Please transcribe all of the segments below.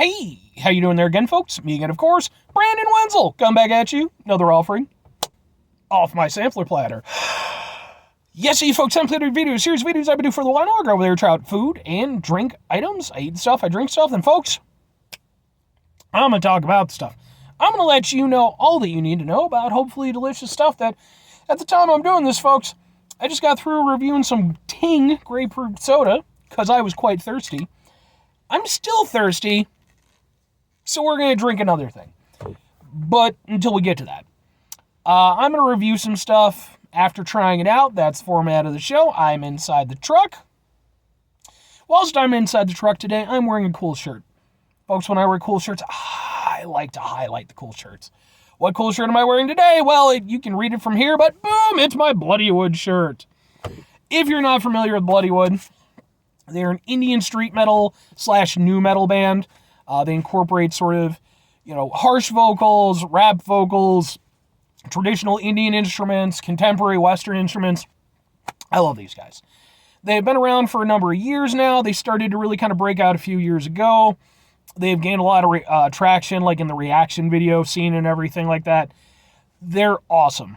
Hey, how you doing there again, folks? Me again, of course, Brandon Wenzel. Come back at you. Another offering off my sampler platter. Yes, you folks, I'm Platter video series videos I've been doing for the while now. Over there, trout food and drink items. I eat stuff, I drink stuff, and folks, I'm going to talk about stuff. I'm going to let you know all that you need to know about hopefully delicious stuff that, at the time I'm doing this, folks, I just got through reviewing some Ting grapefruit soda because I was quite thirsty. I'm still thirsty, so we're going to drink another thing. But until we get to that, I'm going to review some stuff after trying it out. That's the format of the show. I'm inside the truck. Whilst I'm inside the truck today, I'm wearing a cool shirt. Folks, when I wear cool shirts, I like to highlight the cool shirts. What cool shirt am I wearing today? Well, you can read it from here, but boom, it's my Bloodywood shirt. If you're not familiar with Bloodywood, they're an Indian street metal / nu metal band. They incorporate sort of, harsh vocals, rap vocals, traditional Indian instruments, contemporary Western instruments. I love these guys. They've been around for a number of years now. They started to really kind of break out a few years ago. They've gained a lot of traction, like in the reaction video scene and everything like that. They're awesome.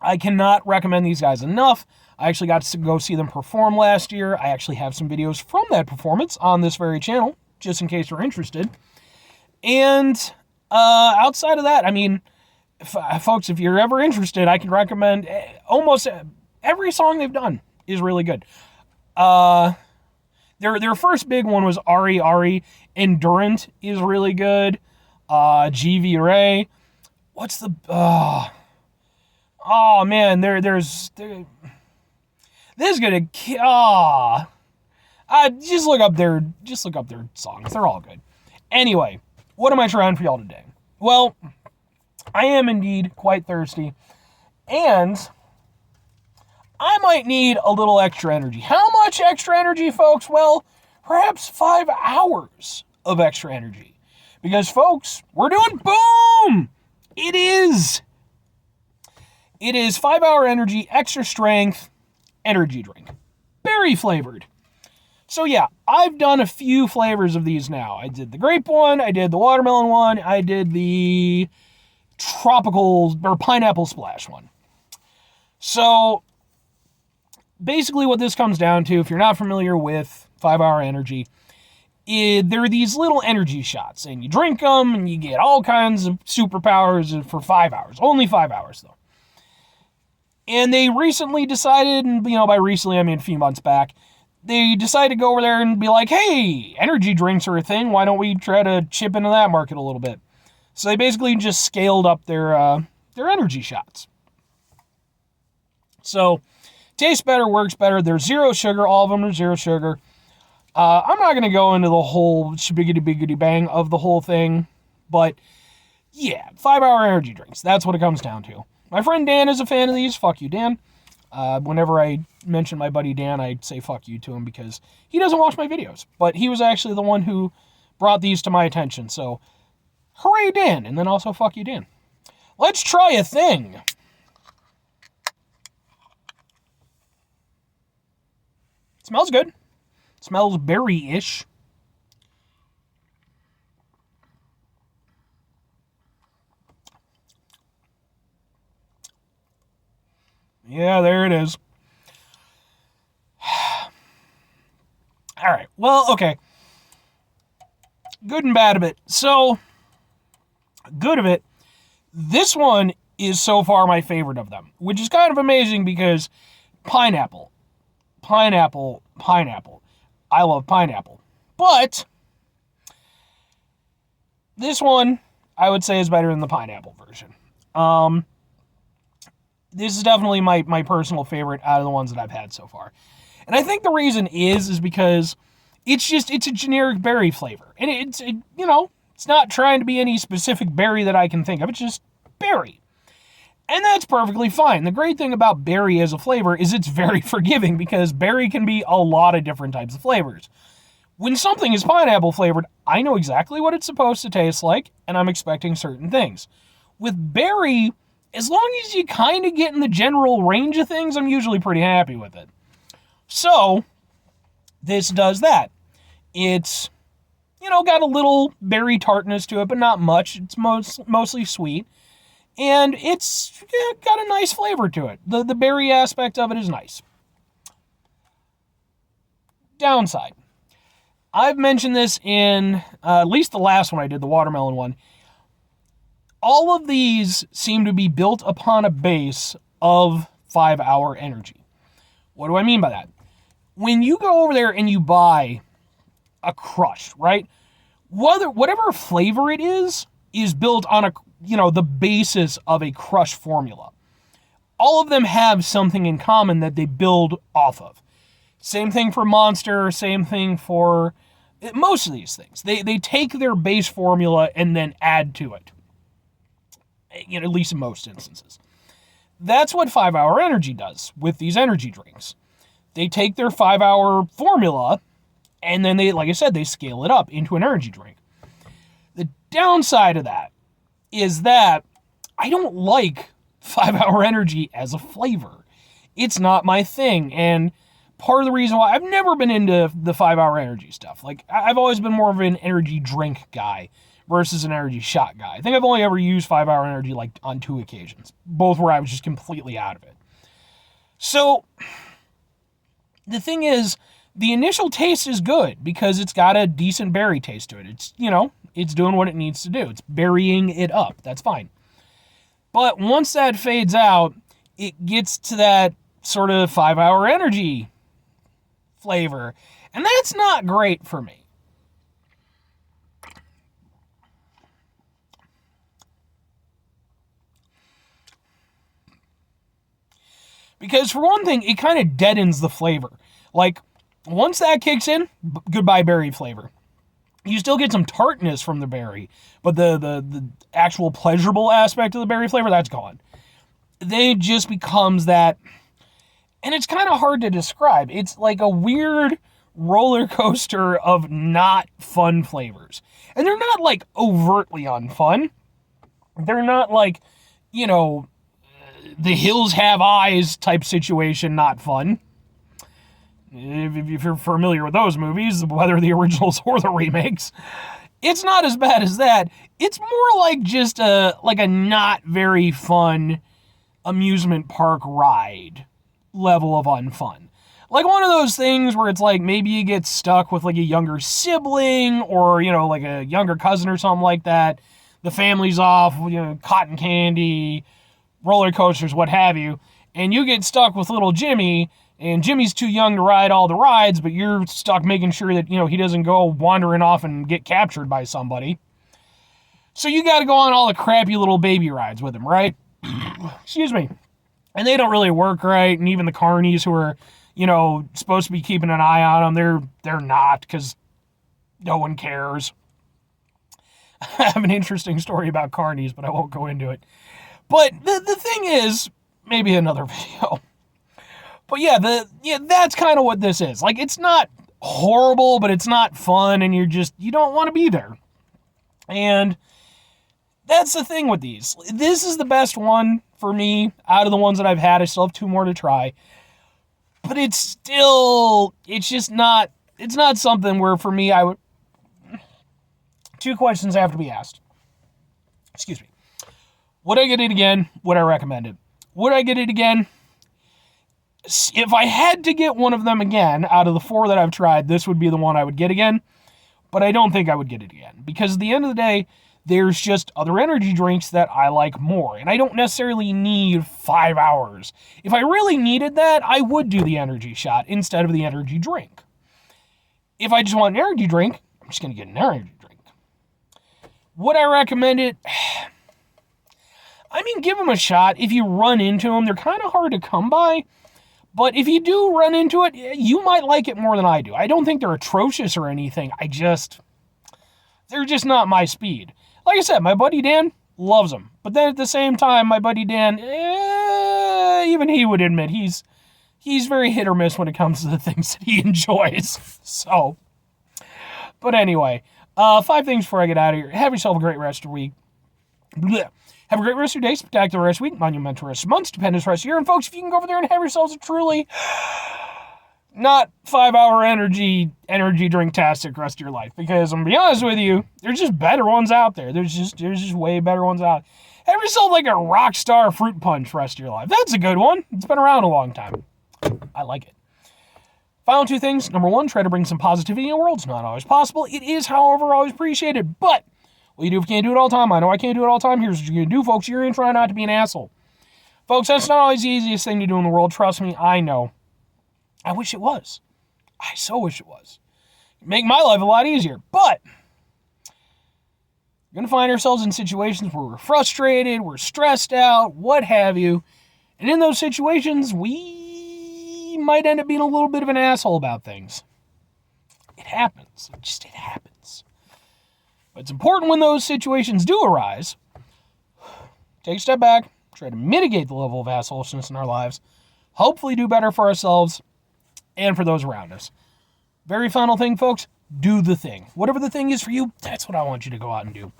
I cannot recommend these guys enough. I actually got to go see them perform last year. I actually have some videos from that performance on this very channel, just in case you're interested. And outside of that, I mean, folks, if you're ever interested, I can recommend almost every song they've done is really good. Their first big one was Ari Ari. Endurant is really good. GV Ray. What's the... oh, man, this is gonna... just look up their songs. They're all good. Anyway, what am I trying for y'all today? Well, I am indeed quite thirsty, and I might need a little extra energy. How much extra energy, folks? Well, perhaps 5 hours of extra energy. Because, folks, we're doing boom! It is 5-hour energy, extra strength, energy drink. Berry flavored. So yeah, I've done a few flavors of these now. I did the grape one, I did the watermelon one, I did the tropical or pineapple splash one. So basically what this comes down to, if you're not familiar with 5-hour energy, there are these little energy shots, and you drink them, and you get all kinds of superpowers for 5 hours. Only 5 hours, though. And they recently decided, and by recently I mean a few months back, they decided to go over there and be like, hey, energy drinks are a thing. Why don't we try to chip into that market a little bit? So they basically just scaled up their energy shots. So, tastes better, works better. They're zero sugar. All of them are zero sugar. I'm not going to go into the whole shibiggity-biggity bang of the whole thing, but yeah, 5-hour energy drinks. That's what it comes down to. My friend Dan is a fan of these. Fuck you, Dan. Whenever I mention my buddy Dan, I say fuck you to him because he doesn't watch my videos. But he was actually the one who brought these to my attention. So, hooray, Dan. And then also, fuck you, Dan. Let's try a thing. Smells good. Smells berry-ish. Yeah, there it is. All right. Well, okay. Good and bad of it. So, good of it. This one is so far my favorite of them, which is kind of amazing because pineapple. I love pineapple. But this one, I would say, is better than the pineapple version. This is definitely my personal favorite out of the ones that I've had so far. And I think the reason is because it's a generic berry flavor. And it's not trying to be any specific berry that I can think of. It's just berry. And that's perfectly fine. The great thing about berry as a flavor is it's very forgiving because berry can be a lot of different types of flavors. When something is pineapple flavored, I know exactly what it's supposed to taste like, and I'm expecting certain things. With berry, as long as you kind of get in the general range of things, I'm usually pretty happy with it. So, this does that. It's, got a little berry tartness to it, but not much. It's mostly sweet. And it's got a nice flavor to it. The berry aspect of it is nice. Downside. I've mentioned this in at least the last one I did, the watermelon one. All of these seem to be built upon a base of 5-hour energy. What do I mean by that? When you go over there and you buy a crush, right? Whatever flavor it is built on the basis of a crush formula. All of them have something in common that they build off of. Same thing for Monster, same thing for most of these things. They take their base formula and then add to it. At least in most instances. That's what 5-hour energy does with these energy drinks. They take their 5-hour formula and then like I said, they scale it up into an energy drink. The downside of that is that I don't like 5-hour energy as a flavor. It's not my thing. And part of the reason why I've never been into the 5-hour energy stuff. Like, I've always been more of an energy drink guy versus an energy shot guy. I think I've only ever used 5-hour energy like on 2 occasions, both where I was just completely out of it. So the thing is, the initial taste is good because it's got a decent berry taste to it. It's, it's doing what it needs to do. It's berrying it up. That's fine. But once that fades out, it gets to that sort of 5-hour energy flavor. And that's not great for me. Because for one thing, it kind of deadens the flavor. Like, once that kicks in, goodbye berry flavor. You still get some tartness from the berry, but the actual pleasurable aspect of the berry flavor, that's gone. Then it just becomes that, and it's kind of hard to describe. It's like a weird roller coaster of not fun flavors. And they're not like overtly unfun. They're not like, the hills have eyes type situation, not fun. If you're familiar with those movies, whether the originals or the remakes, it's not as bad as that. It's more like just a not very fun amusement park ride level of unfun. Like one of those things where it's like maybe you get stuck with like a younger sibling or, like a younger cousin or something like that. The family's off, cotton candy, roller coasters, what have you, and you get stuck with little Jimmy. And Jimmy's too young to ride all the rides, but you're stuck making sure that, he doesn't go wandering off and get captured by somebody. So you got to go on all the crappy little baby rides with him, right? Excuse me. And they don't really work right. And even the carnies who are, supposed to be keeping an eye on them, they're not because no one cares. I have an interesting story about carnies, but I won't go into it. But the thing is, maybe another video. But that's kind of what this is. Like, it's not horrible, but it's not fun, and you don't want to be there. And that's the thing with these. This is the best one for me out of the ones that I've had. I still have 2 more to try. But it's not something where for me 2 questions have to be asked. Excuse me. Would I get it again? Would I recommend it? Would I get it again? If I had to get one of them again, out of the 4 that I've tried, this would be the one I would get again. But I don't think I would get it again. Because at the end of the day, there's just other energy drinks that I like more. And I don't necessarily need 5 hours. If I really needed that, I would do the energy shot instead of the energy drink. If I just want an energy drink, I'm just going to get an energy drink. Would I recommend it? I mean, give them a shot. If you run into them, they're kind of hard to come by. But if you do run into it, you might like it more than I do. I don't think they're atrocious or anything. They're just not my speed. Like I said, my buddy Dan loves them. But then at the same time, my buddy Dan, even he would admit he's very hit or miss when it comes to the things that he enjoys. So, but anyway, 5 things before I get out of here. Have yourself a great rest of the week. Blech. Have a great rest of your day, spectacular rest of the week, monumental rest of months, stupendous rest of the year. And folks, if you can go over there and have yourselves a truly Not 5-hour energy drink-tastic rest of your life. Because I'm gonna be honest with you, there's just better ones out there. There's just way better ones out. Have yourself like a Rockstar fruit punch rest of your life. That's a good one. It's been around a long time. I like it. Final two things. Number one, try to bring some positivity in the world. It's not always possible. It is, however, always appreciated. But what you do if you can't do it all the time, I know I can't do it all the time. Here's what you're going to do, folks. You're going to try not to be an asshole. Folks, that's not always the easiest thing to do in the world. Trust me, I know. I wish it was. I so wish it was. It'd make my life a lot easier. But we're going to find ourselves in situations where we're frustrated, we're stressed out, what have you. And in those situations, we might end up being a little bit of an asshole about things. It happens. It happens. But it's important when those situations do arise, take a step back, try to mitigate the level of assholishness in our lives, hopefully do better for ourselves and for those around us. Very final thing, folks, do the thing. Whatever the thing is for you, that's what I want you to go out and do.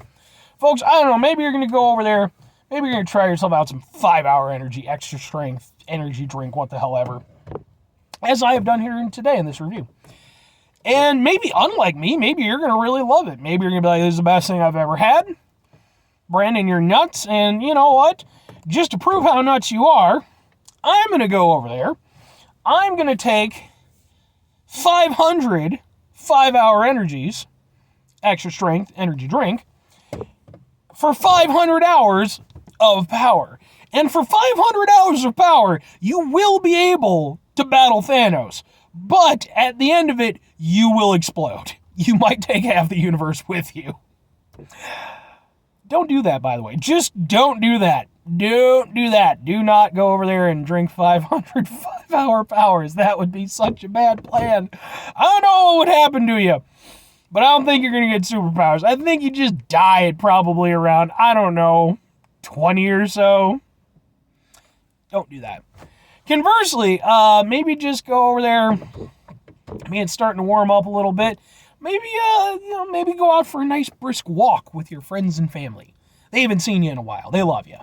Folks, I don't know, maybe you're going to go over there, maybe you're going to try yourself out some 5-hour energy, extra strength, energy drink, what the hell ever, as I have done here today in this review. And maybe, unlike me, maybe you're going to really love it. Maybe you're going to be like, this is the best thing I've ever had. Brandon, you're nuts. And you know what? Just to prove how nuts you are, I'm going to go over there. I'm going to take 500 5-hour energies, extra strength energy drink, for 500 hours of power. And for 500 hours of power, you will be able to battle Thanos. But at the end of it, you will explode. You might take half the universe with you. Don't do that, by the way. Just don't do that. Don't do that. Do not go over there and drink 500 5-hour powers. That would be such a bad plan. I don't know what would happen to you, but I don't think you're going to get superpowers. I think you just die at probably around, I don't know, 20 or so. Don't do that. Conversely, maybe just go over there. I mean, it's starting to warm up a little bit. Maybe, maybe go out for a nice brisk walk with your friends and family. They haven't seen you in a while. They love you.